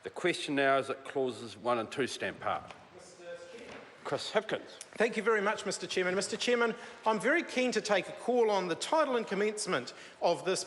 The question now is that clauses 1 and 2 stand part. Chris Hipkins. Thank you very much, Mr Chairman. Mr Chairman, I'm very keen to take a call on the title and commencement of this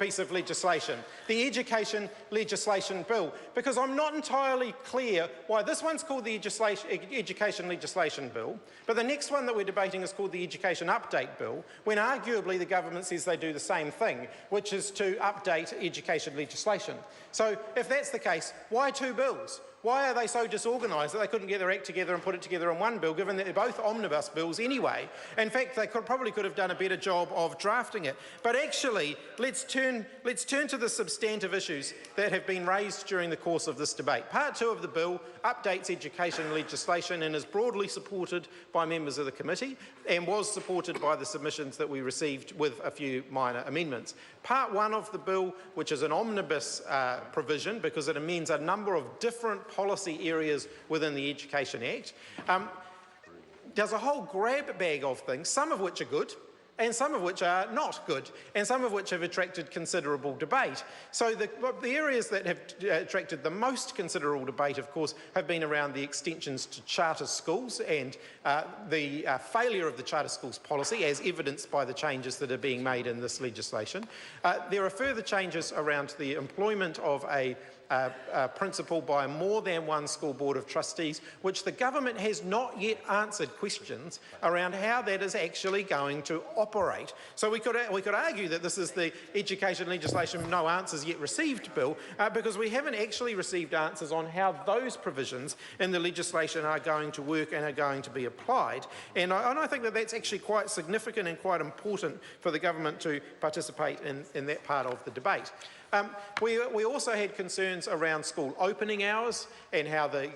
piece of legislation, the Education Legislation Bill, because I'm not entirely clear why this one's called the Education Legislation Bill, but the next one that we're debating is called the Education Update Bill, when arguably the government says they do the same thing, which is to update education legislation. So if that's the case, why two bills? Why are they so disorganised that they couldn't get their act together and put it together in one bill, given that they're both omnibus bills anyway? In fact, they probably could have done a better job of drafting it. But actually, let's turn to the substantive issues that have been raised during the course of this debate. Part 2 of the bill updates education legislation and is broadly supported by members of the committee and was supported by the submissions that we received with a few minor amendments. Part 1 of the bill, which is an omnibus provision because it amends a number of different policy areas within the Education Act, does a whole grab bag of things, some of which are good, and some of which are not good, and some of which have attracted considerable debate. So the areas that have attracted the most considerable debate, of course, have been around the extensions to charter schools and the failure of the charter schools policy, as evidenced by the changes that are being made in this legislation. There are further changes around the employment of a principal by more than one school board of trustees, which the government has not yet answered questions around how that is actually going to operate. So we could argue that this is the education legislation no answers yet received bill, because we haven't actually received answers on how those provisions in the legislation are going to work and are going to be applied. And I think that that's actually quite significant and quite important for the government to participate in that part of the debate. We also had concerns around school opening hours and how the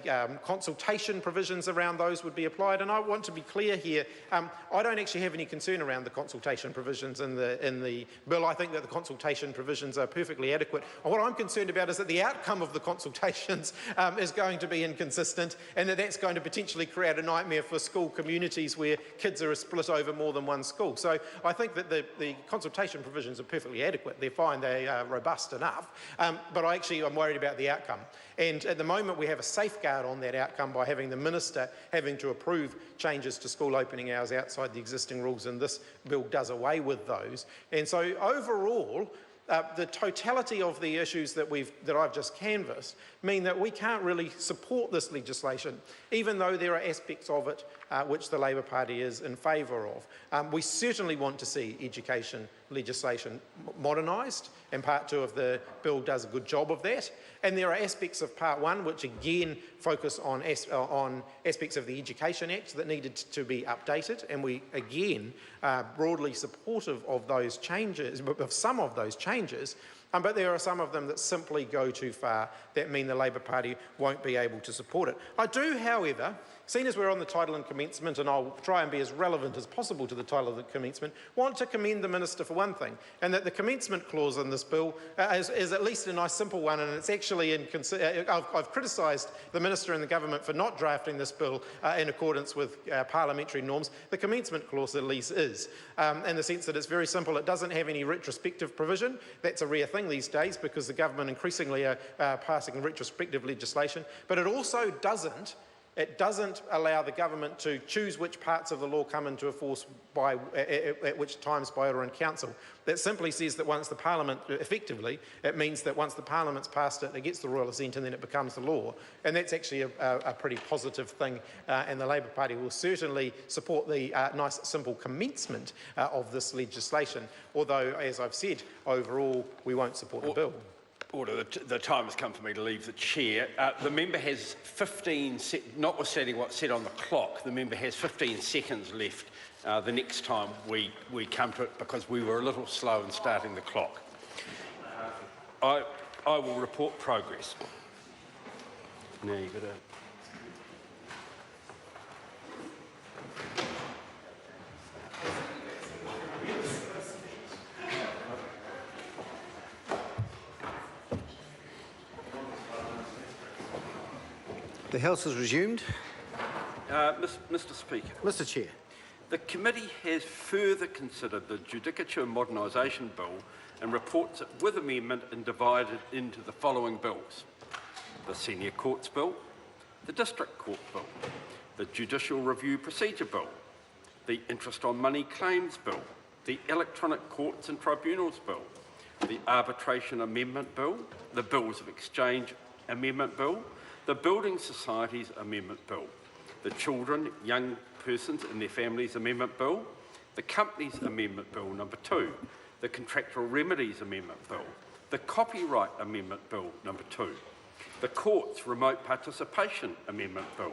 consultation provisions around those would be applied. And I want to be clear here, I don't actually have any concern around the consultation provisions in the bill. I think that the consultation provisions are perfectly adequate. And what I'm concerned about is that the outcome of the consultations is going to be inconsistent, and that's going to potentially create a nightmare for school communities where kids are split over more than one school. So I think that the consultation provisions are perfectly adequate. They're fine, they are robust enough, but I'm worried about the outcome. And at the moment we have a safeguard on that outcome by having the Minister having to approve changes to school opening hours outside the existing rules, and this bill does away with those. And so overall, the totality of the issues that I've just canvassed mean that we can't really support this legislation, even though there are aspects of it which the Labor Party is in favour of. We certainly want to see education legislation modernised, and Part 2 of the bill does a good job of that. And there are aspects of Part 1 which again focus on aspects of the Education Act that needed to be updated, and we again are broadly supportive of those changes, of some of those changes. But there are some of them that simply go too far that mean the Labor Party won't be able to support it. I do, however, seen as we're on the title and commencement, and I'll try and be as relevant as possible to the title of the commencement, want to commend the Minister for one thing, and that the commencement clause in this bill is at least a nice simple one, and it's actually I've criticised the Minister and the government for not drafting this bill in accordance with parliamentary norms. The commencement clause at least is, in the sense that it's very simple. It doesn't have any retrospective provision. That's a rare thing these days because the government increasingly are passing retrospective legislation, but it also doesn't allow the government to choose which parts of the law come into force at which times by order in council. That simply says that once the Parliament, effectively, it means that once the Parliament's passed it, it gets the royal assent and then it becomes the law. And that's actually a pretty positive thing, and the Labor Party will certainly support the nice simple commencement of this legislation, although, as I've said, overall we won't support the bill. Order. The time has come for me to leave the chair. The member has 15 notwithstanding what's said on the clock, the member has 15 seconds left the next time we come to it, because we were a little slow in starting the clock. I will report progress. Now you've got to... The House is resumed. Mr Speaker. Mr Chair. The committee has further considered the Judicature Modernisation Bill and reports it with amendment and divided into the following bills. the Senior Courts Bill, the District Court Bill, the Judicial Review Procedure Bill, the Interest on Money Claims Bill, the Electronic Courts and Tribunals Bill, the Arbitration Amendment Bill, the Bills of Exchange Amendment Bill, the Building Societies Amendment Bill, the Children, Young Persons and Their Families Amendment Bill, the Companies Amendment Bill number 2, the Contractual Remedies Amendment Bill, the Copyright Amendment Bill number 2, the Courts Remote Participation Amendment Bill,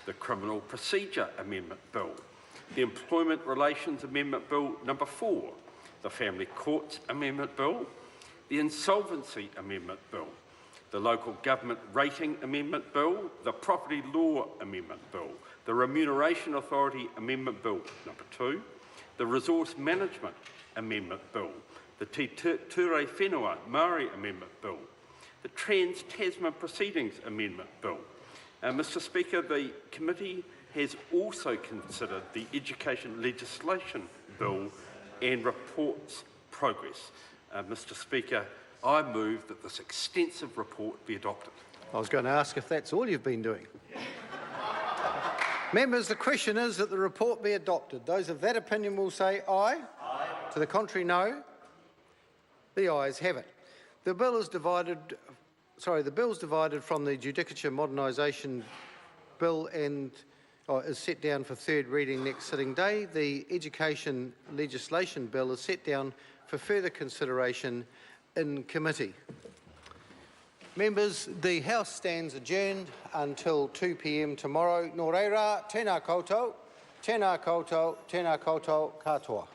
the Criminal Procedure Amendment Bill, the Employment Relations Amendment Bill number 4, the Family Courts Amendment Bill, the Insolvency Amendment Bill, the Local Government Rating Amendment Bill, the Property Law Amendment Bill, the Remuneration Authority Amendment Bill number 2, the Resource Management Amendment Bill, the Te Ture Whenua Māori Amendment Bill, the Trans-Tasman Proceedings Amendment Bill. Mr Speaker, the committee has also considered the Education Legislation Bill and reports progress. Mr Speaker, I move that this extensive report be adopted. I was going to ask if that's all you've been doing. Members, the question is that the report be adopted. Those of that opinion will say aye. Aye. To the contrary, no. The ayes have it. The bill is divided. The bill is divided from the Judicature Modernisation Bill and is set down for third reading next sitting day. The Education Legislation Bill is set down for further consideration in committee. Members, the House stands adjourned until 2 p.m. tomorrow. Nō reira, tēnā koutou, tēnā koutou, tēnā koutou katoa.